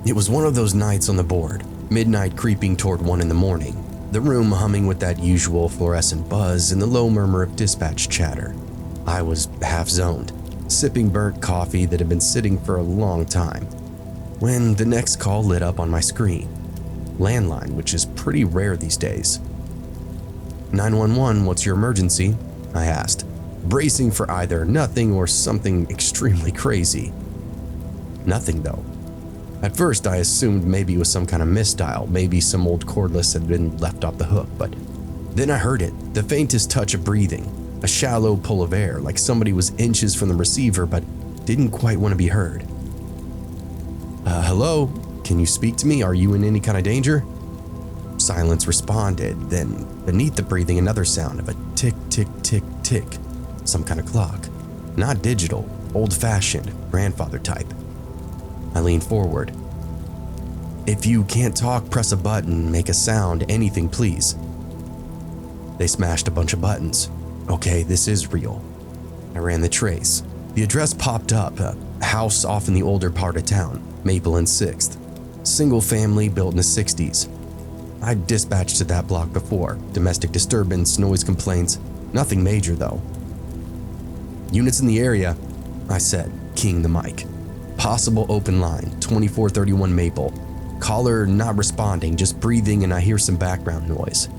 It was one of those nights on the board, midnight creeping toward 1 in the morning, the room humming with that usual fluorescent buzz and the low murmur of dispatch chatter. I was half zoned, sipping burnt coffee that had been sitting for a long time, when the next call lit up on my screen. Landline, which is pretty rare these days. 911, what's your emergency? I asked, bracing for either nothing or something extremely crazy. Nothing though. At first I assumed maybe it was some kind of misdial, maybe some old cordless had been left off the hook, but then I heard it, the faintest touch of breathing, a shallow pull of air, like somebody was inches from the receiver but didn't quite want to be heard. Hello? Can you speak to me? Are you in any kind of danger? Silence responded, then beneath the breathing another sound of a tick, tick, tick, tick, some kind of clock. Not digital, old-fashioned, grandfather type. I leaned forward. If you can't talk, press a button, make a sound, anything please. They smashed a bunch of buttons. Okay, this is real. I ran the trace. The address popped up, a house off in the older part of town, Maple and 6th. Single family, built in the 60s. I'd dispatched to that block before. Domestic disturbance, noise complaints, nothing major though. Units in the area, I said, keying the mic. Possible open line, 2431 Maple. Caller not responding, just breathing, and I hear some background noise.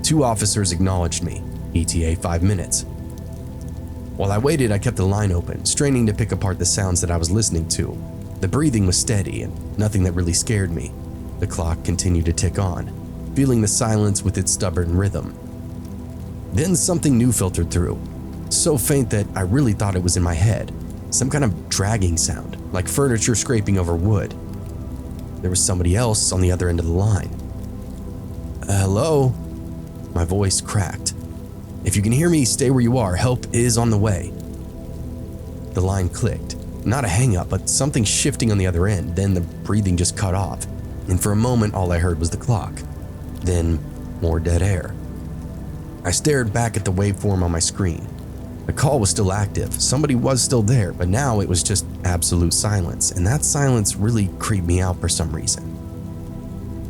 2 officers acknowledged me. ETA 5 minutes. While I waited, I kept the line open, straining to pick apart the sounds that I was listening to. The breathing was steady and nothing that really scared me. The clock continued to tick on, feeling the silence with its stubborn rhythm. Then something new filtered through, so faint that I really thought it was in my head. Some kind of dragging sound, like furniture scraping over wood. There was somebody else on the other end of the line. Hello? My voice cracked. If you can hear me, stay where you are. Help is on the way. The line clicked. Not a hang-up, but something shifting on the other end. Then the breathing just cut off. And for a moment, all I heard was the clock. Then more dead air. I stared back at the waveform on my screen. The call was still active. Somebody was still there, but now it was just absolute silence. And that silence really creeped me out for some reason.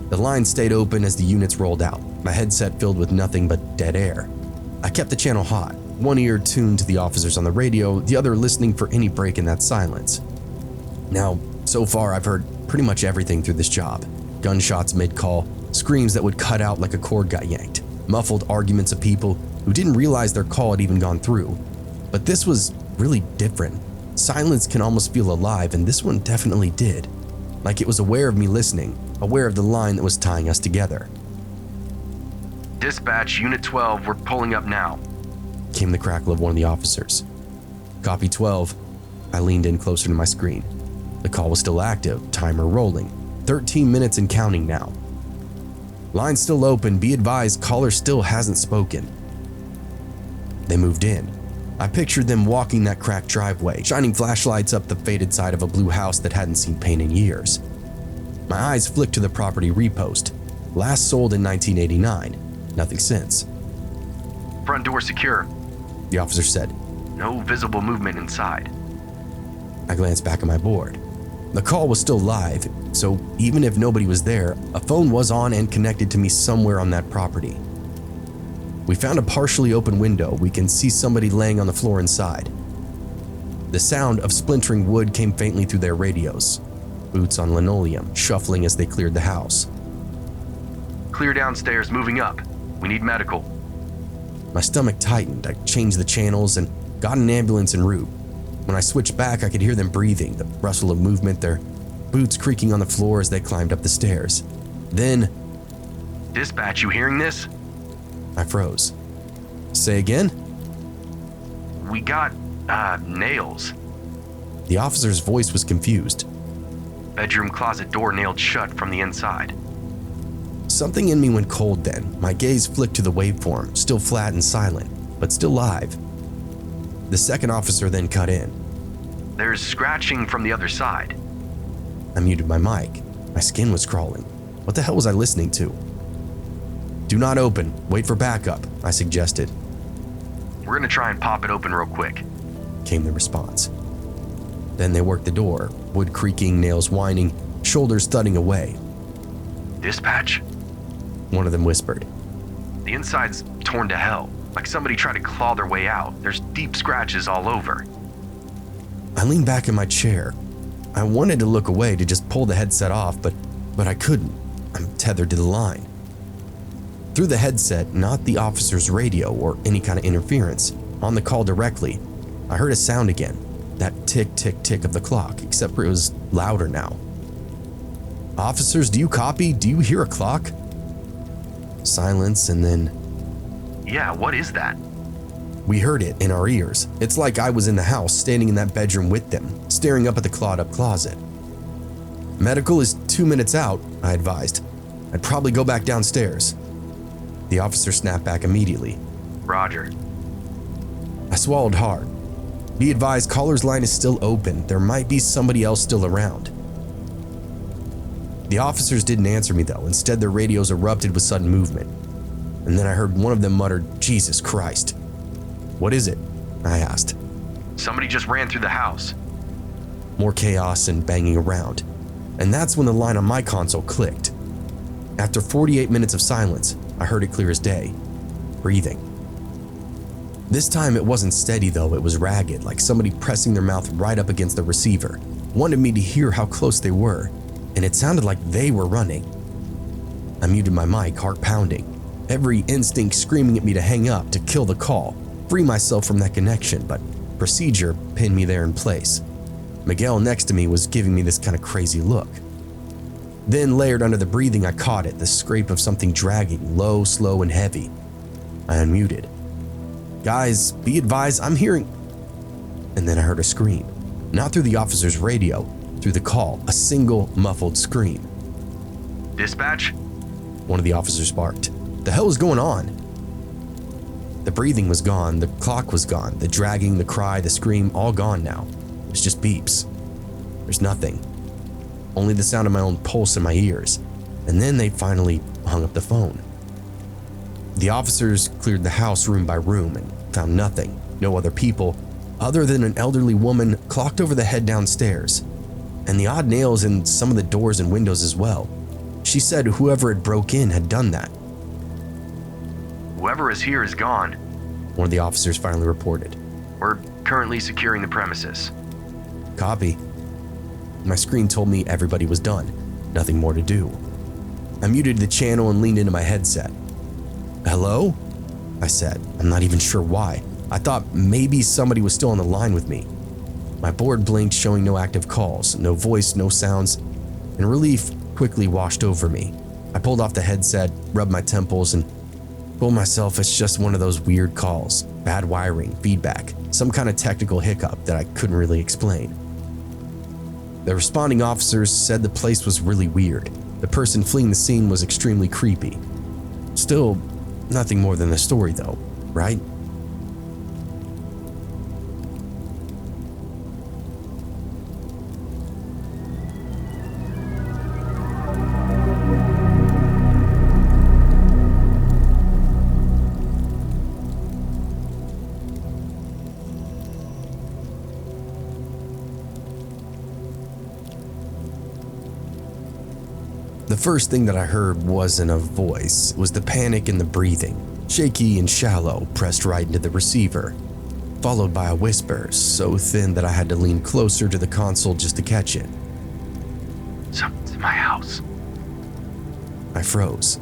The line stayed open as the units rolled out, my headset filled with nothing but dead air. I kept the channel hot, one ear tuned to the officers on the radio, the other listening for any break in that silence. Now, so far I've heard pretty much everything through this job. Gunshots mid-call, screams that would cut out like a cord got yanked, muffled arguments of people who didn't realize their call had even gone through. But this was really different. Silence can almost feel alive, and this one definitely did. Like it was aware of me listening, aware of the line that was tying us together. Dispatch, Unit 12, we're pulling up now, came the crackle of one of the officers. Copy 12. I leaned in closer to my screen. The call was still active, timer rolling. 13 minutes and counting now. Line still open, be advised, caller still hasn't spoken. They moved in. I pictured them walking that cracked driveway, shining flashlights up the faded side of a blue house that hadn't seen paint in years. My eyes flicked to the property repost. Last sold in 1989. Nothing since. Front door secure, the officer said. No visible movement inside. I glanced back at my board. The call was still live, so even if nobody was there, a phone was on and connected to me somewhere on that property. We found a partially open window. We can see somebody laying on the floor inside. The sound of splintering wood came faintly through their radios. Boots on linoleum, shuffling as they cleared the house. Clear downstairs, moving up. We need medical. My stomach tightened. I changed the channels and got an ambulance en route. When I switched back, I could hear them breathing, the rustle of movement, their boots creaking on the floor as they climbed up the stairs. Then, Dispatch, you hearing this? I froze. Say again? We got, nails. The officer's voice was confused. Bedroom closet door nailed shut from the inside. Something in me went cold then. My gaze flicked to the waveform, still flat and silent, but still live. The second officer then cut in. There's scratching from the other side. I muted my mic. My skin was crawling. What the hell was I listening to? Do not open. Wait for backup, I suggested. We're gonna try and pop it open real quick, came the response. Then they worked the door, wood creaking, nails whining, shoulders thudding away. "Dispatch?" One of them whispered. "The inside's torn to hell, like somebody tried to claw their way out. There's deep scratches all over." I leaned back in my chair. I wanted to look away to just pull the headset off, but I couldn't. I'm tethered to the line. Through the headset, not the officer's radio or any kind of interference, on the call directly, I heard a sound again, that tick, tick, tick of the clock, except for it was louder now. "Officers, do you copy? Do you hear a clock?" Silence, and then "Yeah, what is that?" we heard it in our ears. It's like I was in the house, standing in that bedroom with them, staring up at the clawed-up closet. "Medical is 2 minutes out," I advised. "I'd probably go back downstairs." The officer snapped back immediately. "Roger." I swallowed hard. Be advised, caller's line is still open. There might be somebody else still around. The officers didn't answer me though. Instead, their radios erupted with sudden movement. And then I heard one of them mutter, "Jesus Christ." "What is it?" I asked. "Somebody just ran through the house." More chaos and banging around. And that's when the line on my console clicked. After 48 minutes of silence, I heard it clear as day. Breathing. This time it wasn't steady though, it was ragged, like somebody pressing their mouth right up against the receiver. Wanted me to hear how close they were, and it sounded like they were running. I muted my mic, heart pounding. Every instinct screaming at me to hang up, to kill the call, free myself from that connection, but procedure pinned me there in place. Miguel next to me was giving me this kind of crazy look. Then layered under the breathing, I caught it, the scrape of something dragging, low, slow, and heavy. I unmuted. "Guys, be advised, I'm hearing..." And then I heard a scream. Not through the officer's radio, through the call, a single muffled scream. "Dispatch?" One of the officers barked. The hell is going on? The breathing was gone, the clock was gone, the dragging, the cry, the scream, all gone now. It's just beeps. There's nothing. Only the sound of my own pulse in my ears. And then they finally hung up the phone. The officers cleared the house room by room and found nothing, no other people, other than an elderly woman clocked over the head downstairs, and the odd nails in some of the doors and windows as well. She said whoever had broke in had done that. "Whoever is here is gone." One of the officers finally reported. "We're currently securing the premises." "Copy." My screen told me everybody was done, nothing more to do. I muted the channel and leaned into my headset. "Hello?" I said. I'm not even sure why. I thought maybe somebody was still on the line with me. My board blinked, showing no active calls, no voice, no sounds, and relief quickly washed over me. I pulled off the headset, rubbed my temples, and told myself it's just one of those weird calls, bad wiring, feedback, some kind of technical hiccup that I couldn't really explain. The responding officers said the place was really weird. The person fleeing the scene was extremely creepy. Still, nothing more than a story though, right? The first thing that I heard wasn't a voice, it was the panic and the breathing, shaky and shallow, pressed right into the receiver, followed by a whisper so thin that I had to lean closer to the console just to catch it. "Someone's in my house." I froze.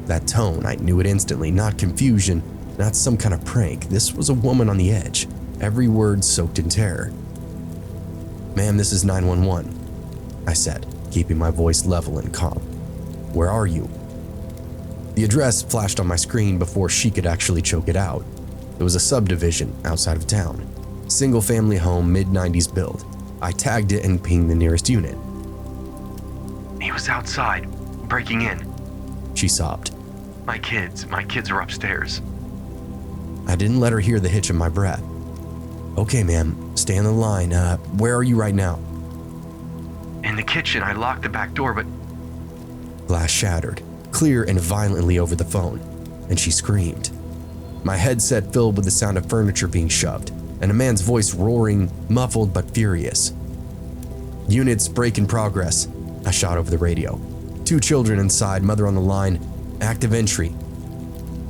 That tone, I knew it instantly, not confusion, not some kind of prank. This was a woman on the edge, every word soaked in terror. "Ma'am, this is 911, I said, keeping my voice level and calm. "Where are you?" The address flashed on my screen before she could actually choke it out. It was a subdivision outside of town. Single family home, mid-90s build. I tagged it and pinged the nearest unit. "He was outside, breaking in. She sobbed. My kids are upstairs." I didn't let her hear the hitch of my breath. "Okay, ma'am, stay on the line. Where are you right now?" "In the kitchen, I locked the back door, but..." Glass shattered, clear and violently over the phone, and she screamed. My headset filled with the sound of furniture being shoved, and a man's voice roaring, muffled but furious. "Units, break in progress. I shot over the radio. 2 children inside, mother on the line, active entry.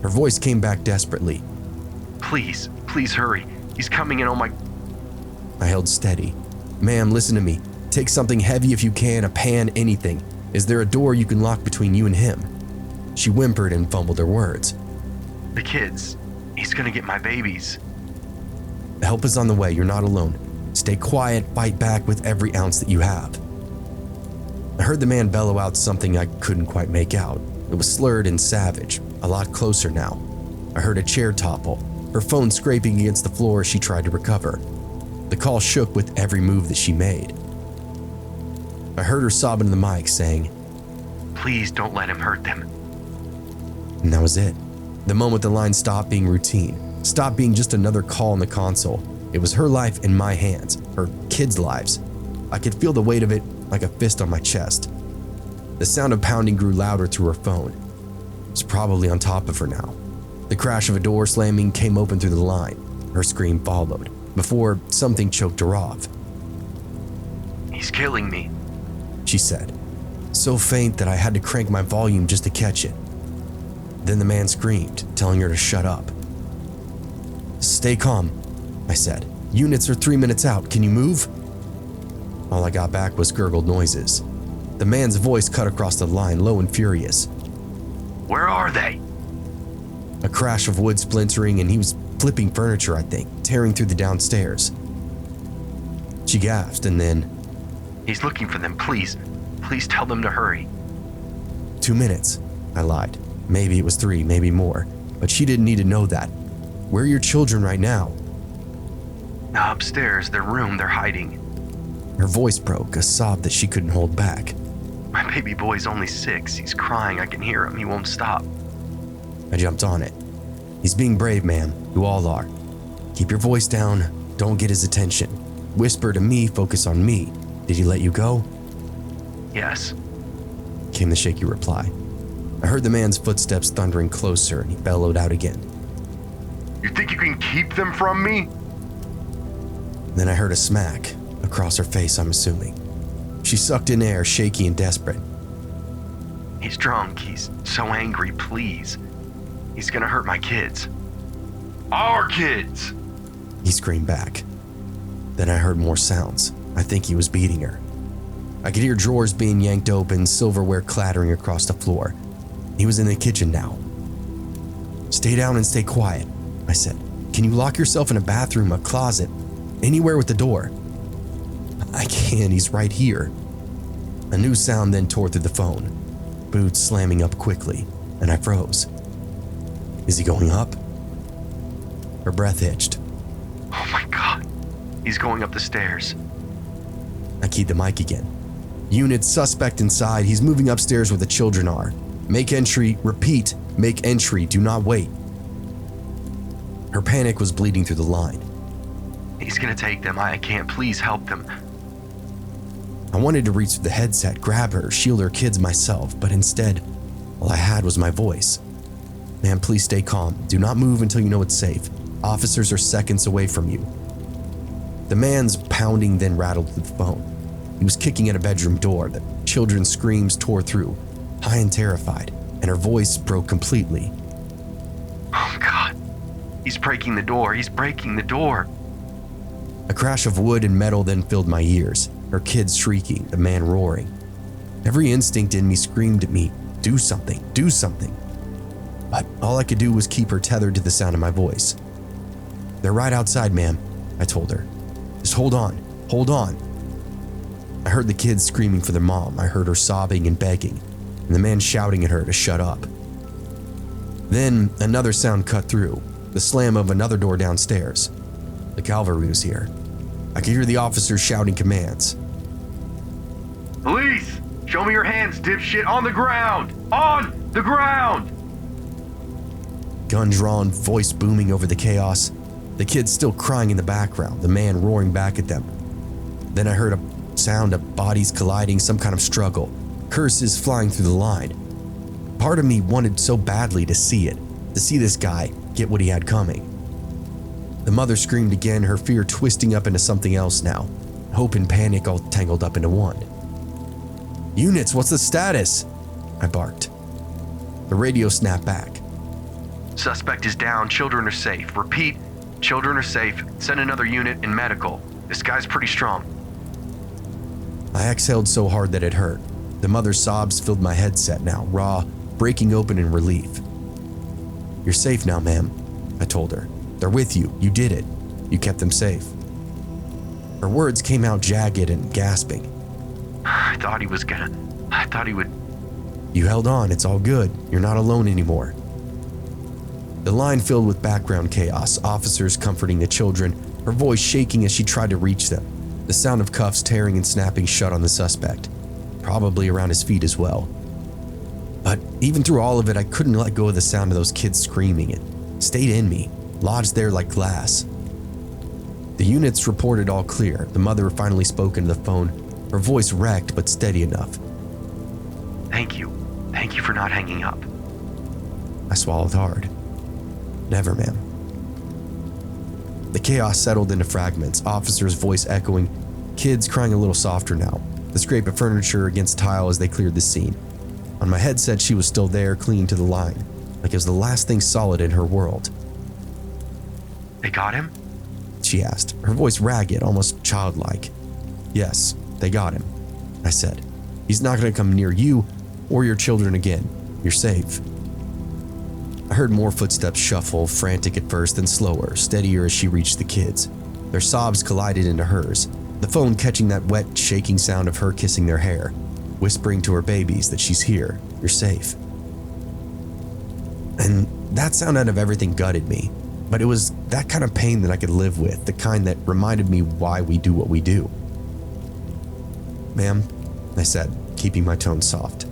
Her voice came back desperately. Please, please hurry. He's coming in on my... I held steady. Ma'am, listen to me. Take something heavy if you can, a pan, anything. Is there a door you can lock between you and him? She whimpered and fumbled her words. The kids. He's gonna get my babies. Help is on the way, you're not alone. Stay quiet, fight back with every ounce that you have. I heard the man bellow out something I couldn't quite make out. It was slurred and savage, a lot closer now. I heard a chair topple, her phone scraping against the floor as she tried to recover. The call shook with every move that she made. I heard her sobbing in the mic saying, Please don't let him hurt them. And that was it. The moment the line stopped being routine, stopped being just another call on the console. It was her life in my hands, her kids' lives. I could feel the weight of it like a fist on my chest. The sound of pounding grew louder through her phone. It was probably on top of her now. The crash of a door slamming came open through the line. Her scream followed, before something choked her off. He's killing me, she said, so faint that I had to crank my volume just to catch it. Then the man screamed, telling her to shut up. Stay calm, I said. Units are 3 minutes out, can you move? All I got back was gurgled noises. The man's voice cut across the line, low and furious. Where are they? A crash of wood splintering, and he was flipping furniture, I think, tearing through the downstairs. She gasped, and then, He's looking for them, please. Please tell them to hurry. 2 minutes, I lied. Maybe it was 3, maybe more, but she didn't need to know that. Where are your children right now? Upstairs, their room, they're hiding. Her voice broke, a sob that she couldn't hold back. My baby boy's only 6. He's crying. I can hear him. He won't stop. I jumped on it. He's being brave, ma'am. You all are. Keep your voice down. Don't get his attention. Whisper to me, focus on me. Did he let you go? Yes. Came the shaky reply. I heard the man's footsteps thundering closer, and he bellowed out again. You think you can keep them from me? Then I heard a smack, across her face, I'm assuming. She sucked in air, shaky and desperate. He's drunk. He's so angry, please. He's gonna hurt my kids. Our kids! He screamed back. Then I heard more sounds. I think he was beating her. I could hear drawers being yanked open, silverware clattering across the floor. He was in the kitchen now. Stay down and stay quiet, I said. Can you lock yourself in a bathroom, a closet, anywhere with the door? I can, he's right here. A new sound then tore through the phone, boots slamming up quickly, and I froze. Is he going up? Her breath hitched. Oh my God. He's going up the stairs. I keyed the mic again. Unit suspect inside, he's moving upstairs where the children are. Make entry, repeat, make entry, do not wait. Her panic was bleeding through the line. He's gonna take them. I can't. Please help them. I wanted to reach for the headset, grab her, shield her kids myself, but instead, all I had was my voice. Ma'am, please stay calm. Do not move until you know it's safe. Officers are seconds away from you. The man's pounding then rattled through the phone. He was kicking at a bedroom door. The children's screams tore through, high and terrified, and her voice broke completely. Oh God. He's breaking the door. He's breaking the door. A crash of wood and metal then filled my ears, her kids shrieking, the man roaring. Every instinct in me screamed at me, do something, do something. But all I could do was keep her tethered to the sound of my voice. They're right outside, ma'am, I told her. Just hold on, hold on. I heard the kids screaming for their mom. I heard her sobbing and begging, and the man shouting at her to shut up. Then another sound cut through, the slam of another door downstairs. The cavalry was here. I could hear the officers shouting commands. Police! Show me your hands, dipshit! On the ground! On the ground! Gun drawn, voice booming over the chaos. The kids still crying in the background, the man roaring back at them. Then I heard a sound of bodies colliding, some kind of struggle, curses flying through the line. Part of me wanted so badly to see it, to see this guy get what he had coming. The mother screamed again, her fear twisting up into something else now, hope and panic all tangled up into one. "Units, what's the status?" I barked. The radio snapped back. Suspect is down. Children are safe. Repeat, children are safe. Send another unit in medical. This guy's pretty strong. I exhaled so hard that it hurt. The mother's sobs filled my headset now, raw, breaking open in relief. "You're safe now, ma'am," I told her. "They're with you. You did it. You kept them safe." Her words came out jagged and gasping. I thought he would. "You held on. It's all good. You're not alone anymore." The line filled with background chaos, officers comforting the children, her voice shaking as she tried to reach them, the sound of cuffs tearing and snapping shut on the suspect, probably around his feet as well. But even through all of it, I couldn't let go of the sound of those kids screaming. It stayed in me, lodged there like glass. The units reported all clear. The mother finally spoke into the phone, her voice wrecked but steady enough. Thank you. Thank you for not hanging up." I swallowed hard. "Never, ma'am." The chaos settled into fragments, officers' voice echoing, kids crying a little softer now, the scrape of furniture against tile as they cleared the scene. On my headset, she was still there, clinging to the line, like it was the last thing solid in her world. They got him? She asked, her voice ragged, almost childlike. "Yes, they got him," I said. "He's not going to come near you or your children again. You're safe." I heard more footsteps shuffle, frantic at first, then slower, steadier as she reached the kids. Their sobs collided into hers, the phone catching that wet, shaking sound of her kissing their hair, whispering to her babies that she's here, you're safe. And that sound out of everything gutted me, but it was that kind of pain that I could live with, the kind that reminded me why we do what we do. "Ma'am," I said, keeping my tone soft.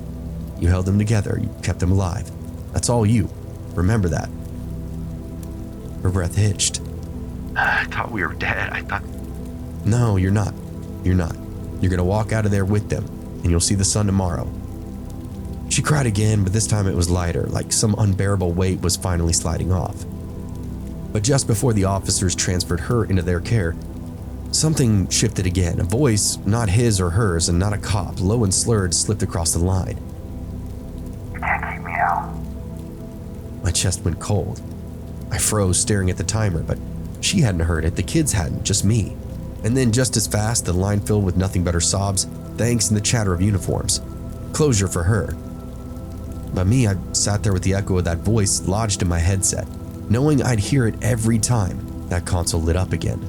"You held them together, you kept them alive. That's all you. Remember that." Her breath hitched. I thought we were dead. "No, you're not. You're not. You're gonna walk out of there with them, and you'll see the sun tomorrow." She cried again, but this time it was lighter, like some unbearable weight was finally sliding off. But just before the officers transferred her into their care, something shifted again. A voice, not his or hers, and not a cop, low and slurred, slipped across the line. "You can't keep me out." My chest went cold. I froze, staring at the timer, but she hadn't heard it, the kids hadn't, just me. And then just as fast, the line filled with nothing but her sobs, thanks, and the chatter of uniforms. Closure for her. But me, I sat there with the echo of that voice lodged in my headset, knowing I'd hear it every time that console lit up again.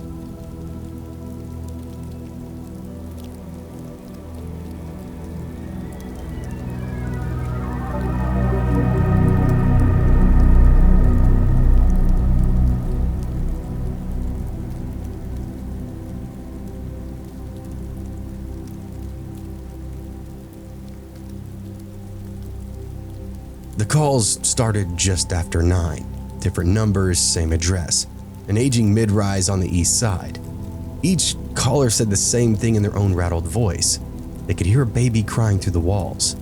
The calls started just after 9. Different numbers, same address. An aging mid-rise on the east side. Each caller said the same thing in their own rattled voice. They could hear a baby crying through the walls.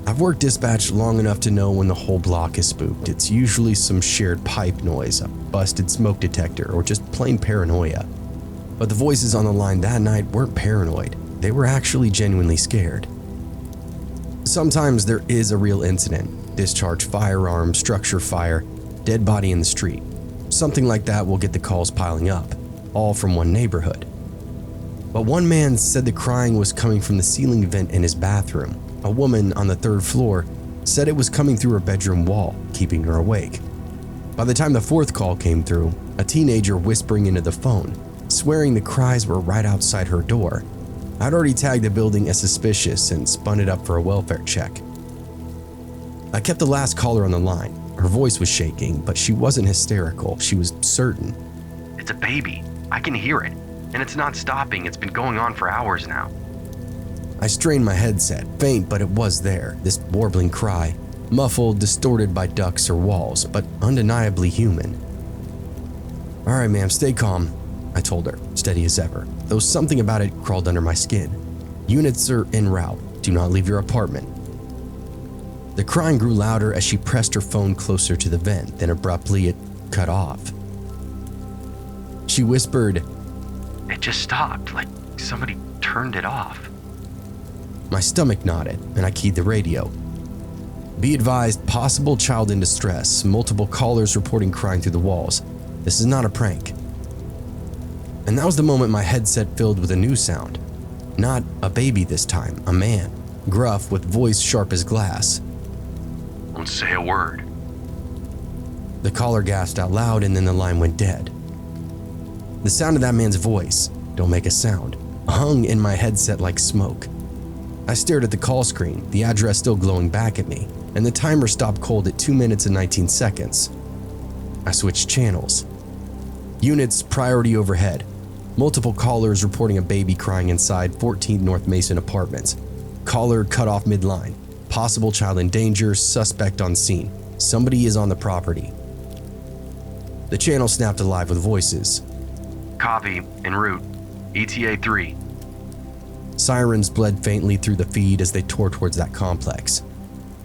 I've worked dispatch long enough to know when the whole block is spooked. It's usually some shared pipe noise, a busted smoke detector, or just plain paranoia. But the voices on the line that night weren't paranoid. They were actually genuinely scared. Sometimes there is a real incident, discharge firearm, structure fire, dead body in the street. Something like that will get the calls piling up, all from one neighborhood. But one man said the crying was coming from the ceiling vent in his bathroom. A woman on the 3rd floor said it was coming through her bedroom wall, keeping her awake. By the time the 4th call came through, a teenager whispering into the phone, swearing the cries were right outside her door. I'd already tagged the building as suspicious and spun it up for a welfare check. I kept the last caller on the line. Her voice was shaking, but she wasn't hysterical. She was certain. "It's a baby. I can hear it. And it's not stopping. It's been going on for hours now." I strained my headset, faint, but it was there, this warbling cry, muffled, distorted by ducts or walls, but undeniably human. "All right, ma'am, stay calm," I told her, steady as ever, though something about it crawled under my skin. "Units are en route. Do not leave your apartment." The crying grew louder as she pressed her phone closer to the vent, then abruptly it cut off. She whispered, It just stopped, like somebody turned it off. My stomach knotted, and I keyed the radio. Be advised, possible child in distress. Multiple callers reporting crying through the walls. This is not a prank. And that was the moment my headset filled with a new sound. Not a baby this time, a man, gruff with voice sharp as glass. Don't say a word. The caller gasped out loud, and then the line went dead. The sound of that man's voice, don't make a sound, hung in my headset like smoke. I stared at the call screen, the address still glowing back at me, and the timer stopped cold at 2 minutes and 19 seconds. I switched channels. Units priority overhead. Multiple callers reporting a baby crying inside 14th North Mason apartments. Caller cut off midline. Possible child in danger, suspect on scene. Somebody is on the property. The channel snapped alive with voices. Copy, en route. ETA 3. Sirens bled faintly through the feed as they tore towards that complex.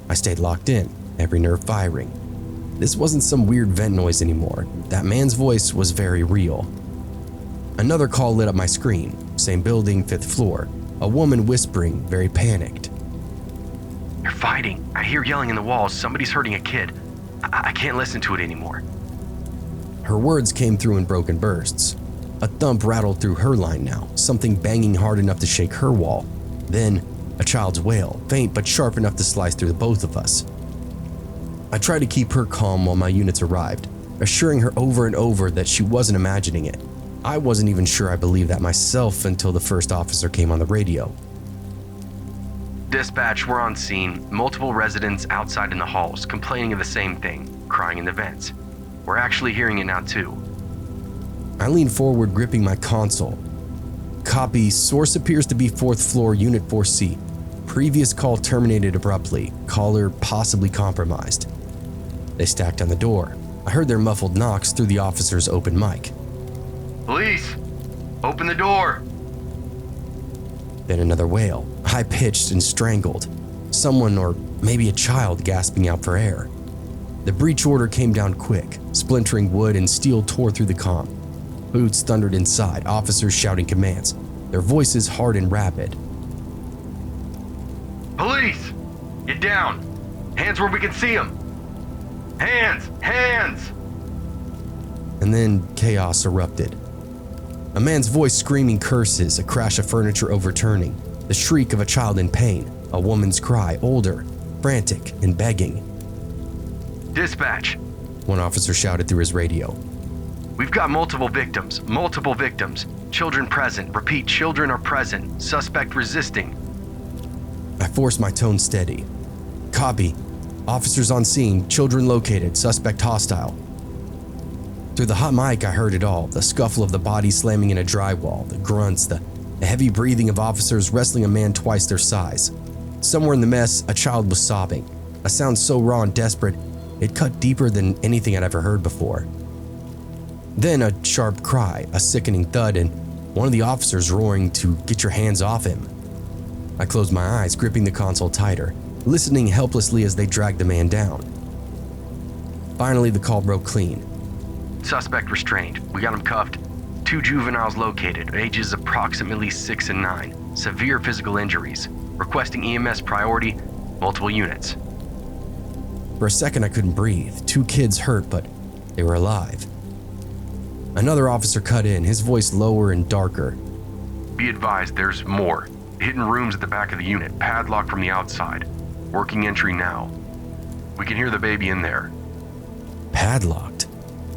I stayed locked in, every nerve firing. This wasn't some weird vent noise anymore. That man's voice was very real. Another call lit up my screen. Same building, 5th floor. A woman whispering, very panicked. They're fighting. I hear yelling in the walls. Somebody's hurting a kid. I can't listen to it anymore. Her words came through in broken bursts. A thump rattled through her line now, something banging hard enough to shake her wall. Then, a child's wail, faint but sharp enough to slice through the both of us. I tried to keep her calm while my units arrived, assuring her over and over that she wasn't imagining it. I wasn't even sure I believed that myself until the first officer came on the radio. Dispatch, we're on scene. Multiple residents outside in the halls complaining of the same thing, crying in the vents. We're actually hearing it now too. I leaned forward, gripping my console. Copy, source appears to be 4th floor, Unit 4C. Previous call terminated abruptly, caller possibly compromised. They stacked on the door. I heard their muffled knocks through the officer's open mic. Police! Open the door! Then another wail, high-pitched and strangled. Someone, or maybe a child, gasping out for air. The breach order came down quick. Splintering wood and steel tore through the comm. Boots thundered inside, officers shouting commands, their voices hard and rapid. Police! Get down! Hands where we can see them! Hands! Hands! And then chaos erupted. A man's voice screaming curses, a crash of furniture overturning, the shriek of a child in pain, a woman's cry, older, frantic and begging. Dispatch! One officer shouted through his radio. We've got multiple victims. Children present. Repeat, children are present. Suspect resisting. I forced my tone steady. Copy. Officers on scene, children located, suspect hostile. Through the hot mic, I heard it all, the scuffle of the body slamming in a drywall, the grunts, the heavy breathing of officers wrestling a man twice their size. Somewhere in the mess, a child was sobbing, a sound so raw and desperate, it cut deeper than anything I'd ever heard before. Then a sharp cry, a sickening thud, and one of the officers roaring to get your hands off him. I closed my eyes, gripping the console tighter, listening helplessly as they dragged the man down. Finally, the call broke clean. Suspect restrained. We got him cuffed. 2 juveniles located, ages approximately 6 and 9. Severe physical injuries. Requesting EMS priority, multiple units. For a second, I couldn't breathe. 2 kids hurt, but they were alive. Another officer cut in, his voice lower and darker. Be advised, there's more. Hidden rooms at the back of the unit, padlocked from the outside. Working entry now. We can hear the baby in there. Padlocked?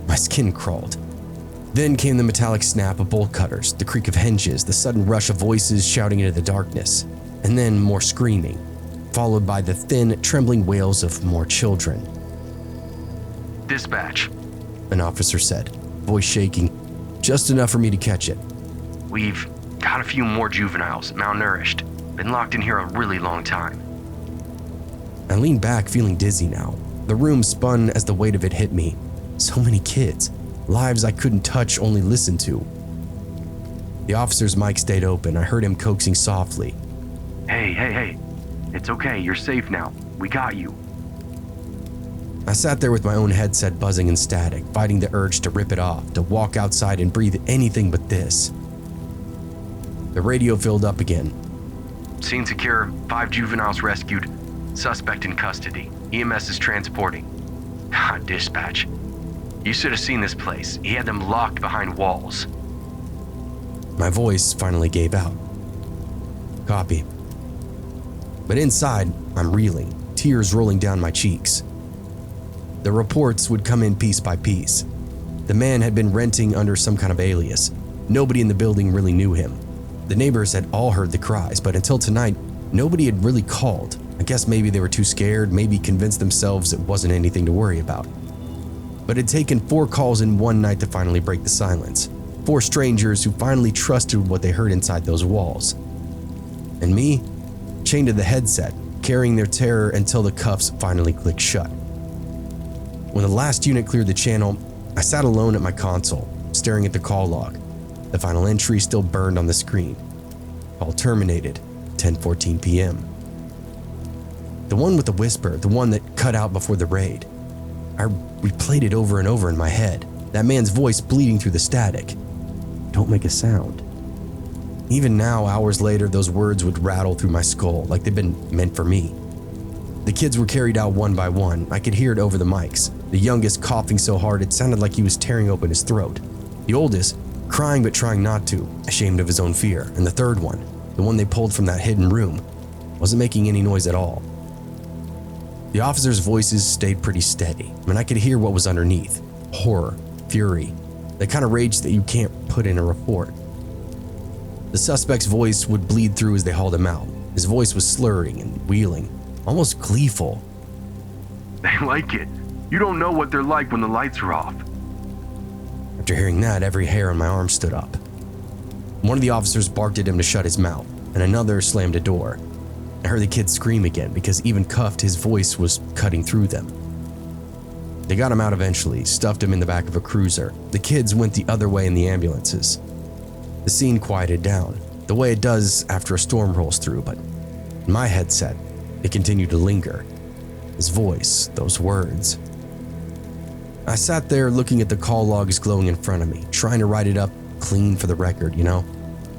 My skin crawled. Then came the metallic snap of bolt cutters, the creak of hinges, the sudden rush of voices shouting into the darkness, and then more screaming, followed by the thin, trembling wails of more children. Dispatch, an officer said, voice shaking, just enough for me to catch it. We've got a few more juveniles, malnourished. Been locked in here a really long time. I leaned back, feeling dizzy now. The room spun as the weight of it hit me. So many kids, lives I couldn't touch, only listen to. The officer's mic stayed open. I heard him coaxing softly. Hey. It's okay, you're safe now. We got you. I sat there with my own headset buzzing in static, fighting the urge to rip it off, to walk outside and breathe anything but this. The radio filled up again. Scene secure, 5 juveniles rescued, suspect in custody. EMS is transporting. God, dispatch. You should have seen this place. He had them locked behind walls. My voice finally gave out. Copy. But inside, I'm reeling, tears rolling down my cheeks. The reports would come in piece by piece. The man had been renting under some kind of alias. Nobody in the building really knew him. The neighbors had all heard the cries, but until tonight, nobody had really called. I guess maybe they were too scared, maybe convinced themselves it wasn't anything to worry about. But it had taken 4 calls in one night to finally break the silence. 4 strangers who finally trusted what they heard inside those walls. And me, chained to the headset, carrying their terror until the cuffs finally clicked shut. When the last unit cleared the channel, I sat alone at my console, staring at the call log. The final entry still burned on the screen. Call terminated, 10:14 p.m. The one with the whisper, the one that cut out before the raid. I replayed it over and over in my head, that man's voice bleeding through the static. Don't make a sound. Even now, hours later, those words would rattle through my skull like they'd been meant for me. The kids were carried out one by one. I could hear it over the mics. The youngest coughing so hard it sounded like he was tearing open his throat. The oldest, crying but trying not to, ashamed of his own fear. And the third one, the one they pulled from that hidden room, wasn't making any noise at all. The officers' voices stayed pretty steady, and I could hear what was underneath. Horror, fury, the kind of rage that you can't put in a report. The suspect's voice would bleed through as they hauled him out. His voice was slurring and wheeling, almost gleeful. They like it. You don't know what they're like when the lights are off. After hearing that, every hair on my arm stood up. One of the officers barked at him to shut his mouth, and another slammed a door. I heard the kid scream again because even cuffed, his voice was cutting through them. They got him out eventually, stuffed him in the back of a cruiser. The kids went the other way in the ambulances. The scene quieted down, the way it does after a storm rolls through, but in my headset, it continued to linger. His voice, those words. I sat there looking at the call logs glowing in front of me, trying to write it up clean for the record, you know?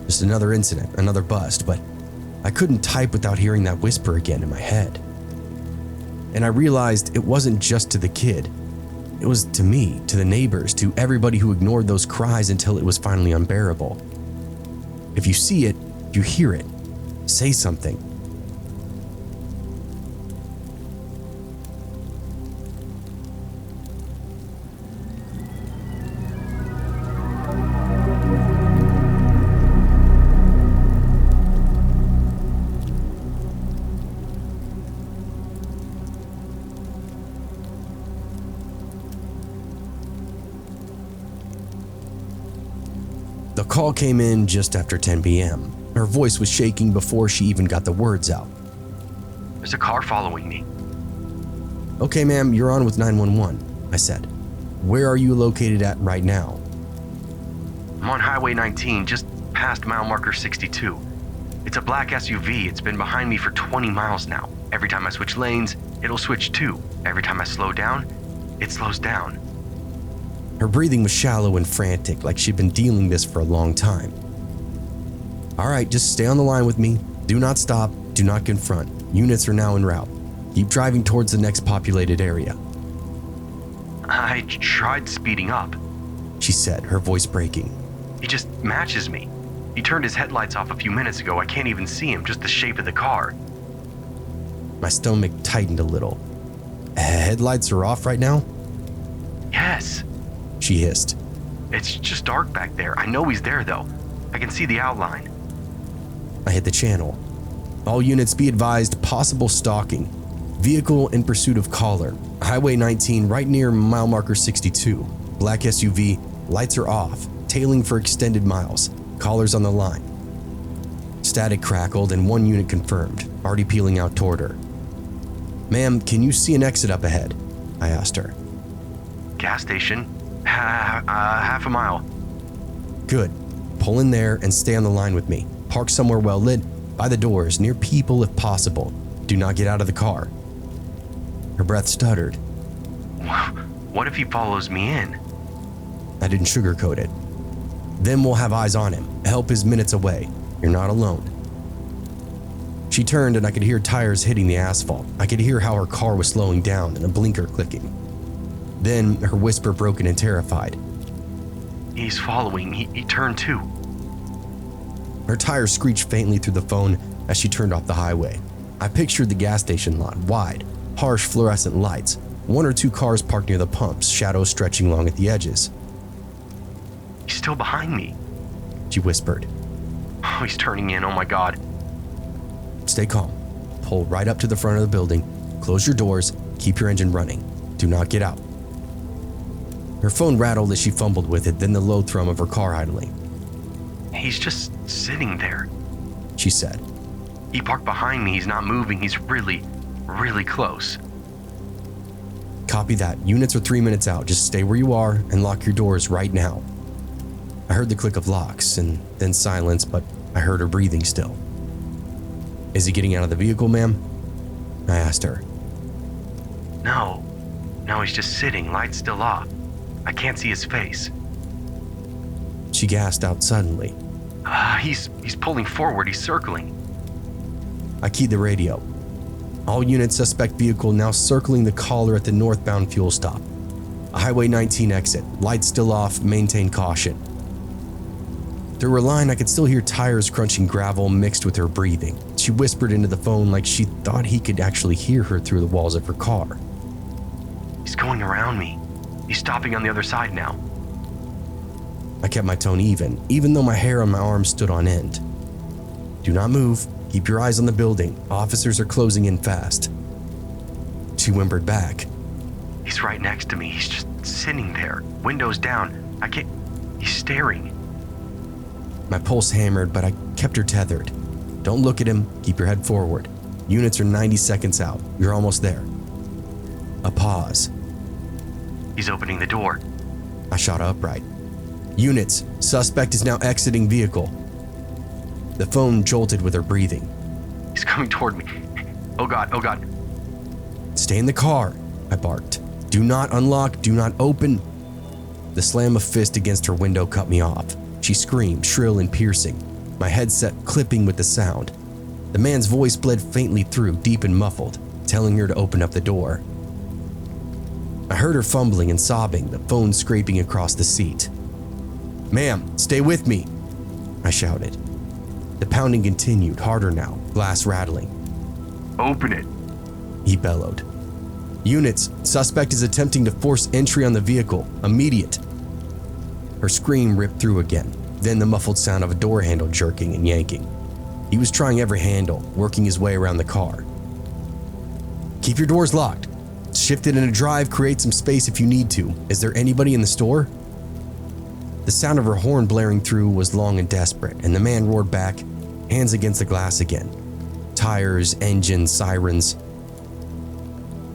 Just another incident, another bust, but I couldn't type without hearing that whisper again in my head. And I realized it wasn't just to the kid. It was to me, to the neighbors, to everybody who ignored those cries until it was finally unbearable. If you see it, you hear it, say something. The call came in just after 10 p.m. Her voice was shaking before she even got the words out. There's a car following me. Okay, ma'am, you're on with 911, I said. Where are you located at right now? I'm on Highway 19, just past mile marker 62. It's a black SUV. It's been behind me for 20 miles now. Every time I switch lanes, it'll switch too. Every time I slow down, it slows down. Her breathing was shallow and frantic, like she'd been dealing this for a long time. All right, just stay on the line with me. Do not stop, do not confront. Units are now en route. Keep driving towards the next populated area. I tried speeding up, she said, her voice breaking. He just matches me. He turned his headlights off a few minutes ago. I can't even see him, just the shape of the car. My stomach tightened a little. Headlights are off right now? Yes. She hissed. It's just dark back there. I know he's there though. I can see the outline. I hit the channel. All units be advised, possible stalking. Vehicle in pursuit of caller. Highway 19 right near mile marker 62. Black SUV, lights are off, tailing for extended miles. Caller's on the line. Static crackled and one unit confirmed, already peeling out toward her. Ma'am, can you see an exit up ahead? I asked her. Gas station. Half a mile. Good. Pull in there and stay on the line with me. Park somewhere well lit, by the doors, near people if possible. Do not get out of the car. Her breath stuttered. What if he follows me in? I didn't sugarcoat it. Then we'll have eyes on him. Help is minutes away. You're not alone. She turned and I could hear tires hitting the asphalt. I could hear how her car was slowing down and a blinker clicking. Then her whisper broken and terrified. He's following. He turned too. Her tires screeched faintly through the phone as she turned off the highway. I pictured the gas station lot, wide, harsh fluorescent lights, 1 or 2 cars parked near the pumps, shadows stretching along at the edges. He's still behind me, she whispered. Oh, he's turning in. Oh my God. Stay calm. Pull right up to the front of the building. Close your doors. Keep your engine running. Do not get out. Her phone rattled as she fumbled with it, then the low thrum of her car idling. He's just sitting there, she said. He parked behind me. He's not moving. He's really, really close. Copy that. Units are 3 minutes out. Just stay where you are and lock your doors right now. I heard the click of locks and then silence, but I heard her breathing still. Is he getting out of the vehicle, ma'am? I asked her. No, he's just sitting, lights still off. I can't see his face. She gasped out suddenly. He's pulling forward. He's circling. I keyed the radio. All units, suspect vehicle now circling the caller at the northbound fuel stop. A Highway 19 exit, lights still off, maintain caution. Through her line, I could still hear tires crunching gravel mixed with her breathing. She whispered into the phone like she thought he could actually hear her through the walls of her car. He's going around me. He's stopping on the other side now. I kept my tone even though my hair on my arm stood on end. Do not move. Keep your eyes on the building. Officers are closing in fast. She whimpered back. He's right next to me. He's just sitting there, windows down. I can't. He's staring. My pulse hammered, but I kept her tethered. Don't look at him. Keep your head forward. Units are 90 seconds out. You're almost there. A pause. He's opening the door. I shot upright. Units, suspect is now exiting vehicle. The phone jolted with her breathing. He's coming toward me. Oh God, oh God. Stay in the car, I barked. Do not unlock, do not open. The slam of fist against her window cut me off. She screamed, shrill and piercing, my headset clipping with the sound. The man's voice bled faintly through, deep and muffled, telling her to open up the door. I heard her fumbling and sobbing, the phone scraping across the seat. Ma'am, stay with me, I shouted. The pounding continued, harder now, glass rattling. Open it, he bellowed. Units, suspect is attempting to force entry on the vehicle, immediate. Her scream ripped through again, then the muffled sound of a door handle jerking and yanking. He was trying every handle, working his way around the car. Keep your doors locked. Shift it in a drive, create some space if you need to. Is there anybody in the store? The sound of her horn blaring through was long and desperate, and the man roared back, hands against the glass again. Tires, engines, sirens.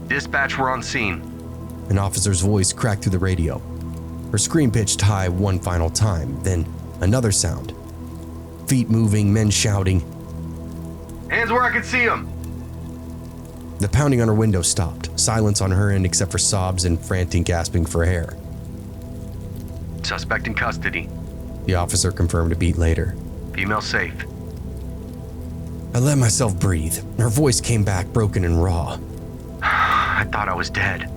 Dispatch, we're on scene. An officer's voice cracked through the radio. Her scream pitched high one final time, then another sound. Feet moving, men shouting. Hands where I can see them. The pounding on her window stopped, silence on her end except for sobs and frantic gasping for air. Suspect in custody. The officer confirmed a beat later. Female safe. I let myself breathe. Her voice came back broken and raw. I thought I was dead.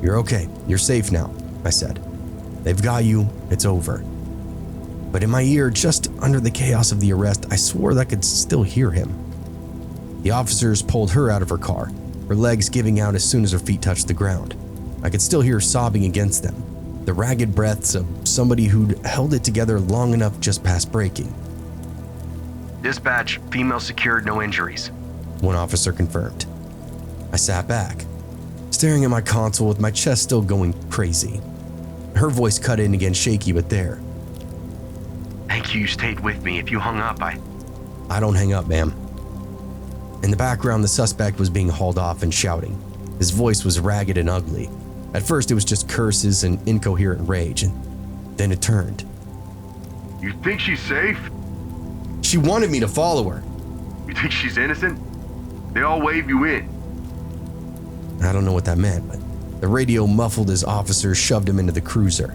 You're okay. You're safe now, I said. They've got you. It's over. But in my ear, just under the chaos of the arrest, I swore that I could still hear him. The officers pulled her out of her car, her legs giving out as soon as her feet touched the ground. I could still hear her sobbing against them, the ragged breaths of somebody who'd held it together long enough just past breaking. Dispatch, female secured, no injuries. One officer confirmed. I sat back, staring at my console with my chest still going crazy. Her voice cut in again, shaky but there. Thank you stayed with me. If you hung up, I don't hang up, ma'am. In the background, the suspect was being hauled off and shouting. His voice was ragged and ugly. At first, it was just curses and incoherent rage, and then it turned. You think she's safe? She wanted me to follow her. You think she's innocent? They all wave you in. I don't know what that meant, but the radio muffled as officers shoved him into the cruiser.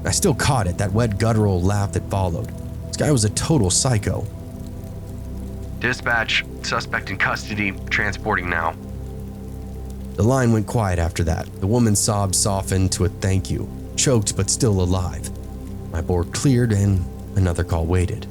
I still caught it, that wet guttural laugh that followed. This guy was a total psycho. Dispatch, suspect in custody, transporting now. The line went quiet after that. The woman's sobs softened to a thank you, choked but still alive. My board cleared and another call waited.